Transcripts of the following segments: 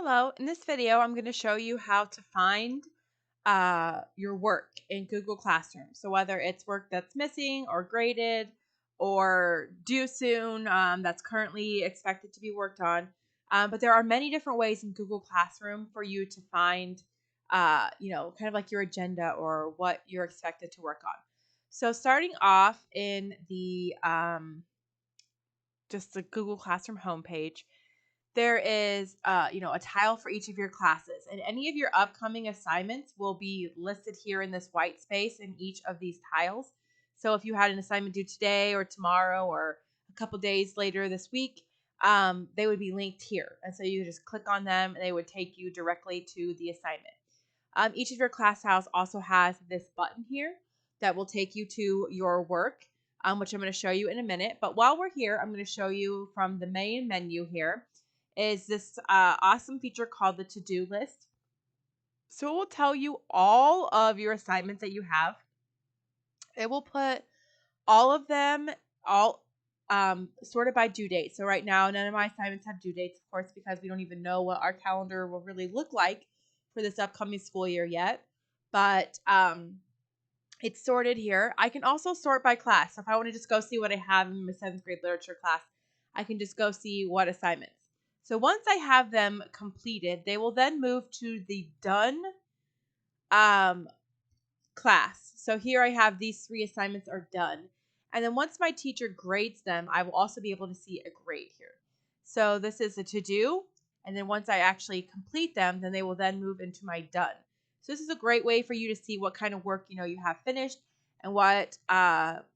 Hello, in this video, I'm going to show you how to find your work in Google Classroom. So whether it's work that's missing or graded or due soon, that's currently expected to be worked on. But there are many different ways in Google Classroom for you to find, kind of like your agenda or what you're expected to work on. So starting off in the just the Google Classroom homepage, there is a tile for each of your classes, and any of your upcoming assignments will be listed here in this white space in each of these tiles. So if you had an assignment due today or tomorrow or a couple days later this week, they would be linked here, and so you just click on them and they would take you directly to the assignment. Each of your class tiles also has this button here that will take you to your work, which I'm going to show you in a minute. But while we're here, I'm going to show you from the main menu here is this awesome feature called the to-do list. So it will tell you all of your assignments that you have. It will put all of them all sorted by due date. So right now, none of my assignments have due dates, of course, because we don't even know what our calendar will really look like for this upcoming school year yet. But it's sorted here. I can also sort by class. So if I want to just go see what I have in my 7th grade literature class, I can just go see what assignments. So once I have them completed, they will then move to the done class. So here I have these 3 assignments are done. And then once my teacher grades them, I will also be able to see a grade here. So this is a to do. And then once I actually complete them, then they will then move into my done. So this is a great way for you to see what kind of work you have finished and what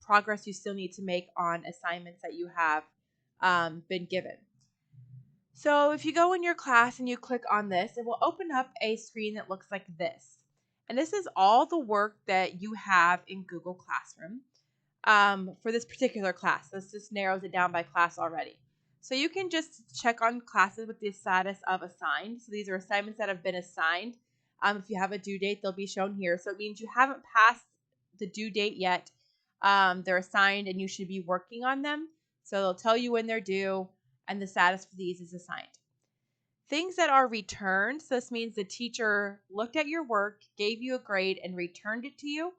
progress you still need to make on assignments that you have been given. So if you go in your class and you click on this, it will open up a screen that looks like this. And this is all the work that you have in Google Classroom for this particular class. This just narrows it down by class already. So you can just check on classes with the status of assigned. So these are assignments that have been assigned. If you have a due date, they'll be shown here. So it means you haven't passed the due date yet. They're assigned and you should be working on them. So they'll tell you when they're due, and the status for these is assigned. Things that are returned, so this means the teacher looked at your work, gave you a grade, and returned it to you,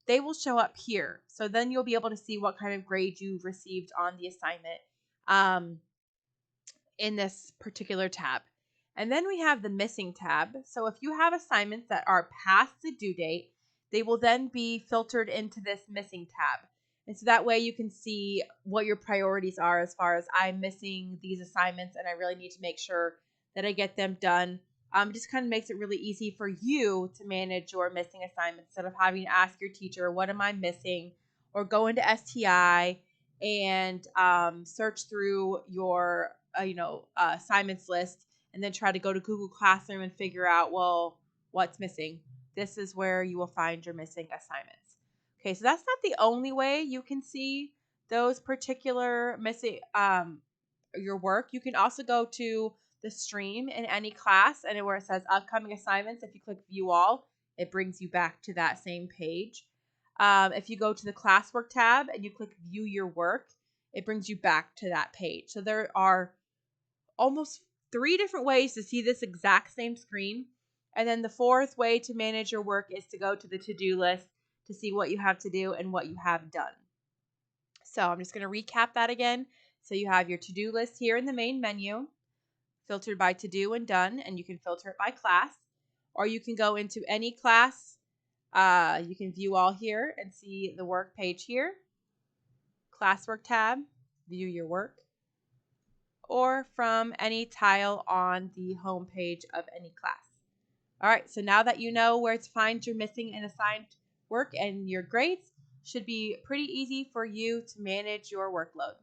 they will show up here. So then you'll be able to see what kind of grade you've received on the assignment in this particular tab. And then we have the missing tab. So if you have assignments that are past the due date, they will then be filtered into this missing tab. And so that way you can see what your priorities are as far as I'm missing these assignments and I really need to make sure that I get them done. It just kind of makes it really easy for you to manage your missing assignments instead of having to ask your teacher, what am I missing? Or go into STI and search through your assignments list and then try to go to Google Classroom and figure out, well, what's missing. This is where you will find your missing assignments. Okay, so that's not the only way you can see those particular missing your work. You can also go to the stream in any class, and where it says upcoming assignments, if you click view all, it brings you back to that same page. If you go to the classwork tab and you click view your work, it brings you back to that page. So there are almost 3 different ways to see this exact same screen. And then the 4th way to manage your work is to go to the to-do list to see what you have to do and what you have done. So I'm just going to recap that again. So you have your to-do list here in the main menu, filtered by to-do and done, and you can filter it by class. Or you can go into any class. You can view all here and see the work page here. Classwork tab, view your work. Or from any tile on the home page of any class. All right, so now that you know where to find your missing and assigned work and your grades, should be pretty easy for you to manage your workload.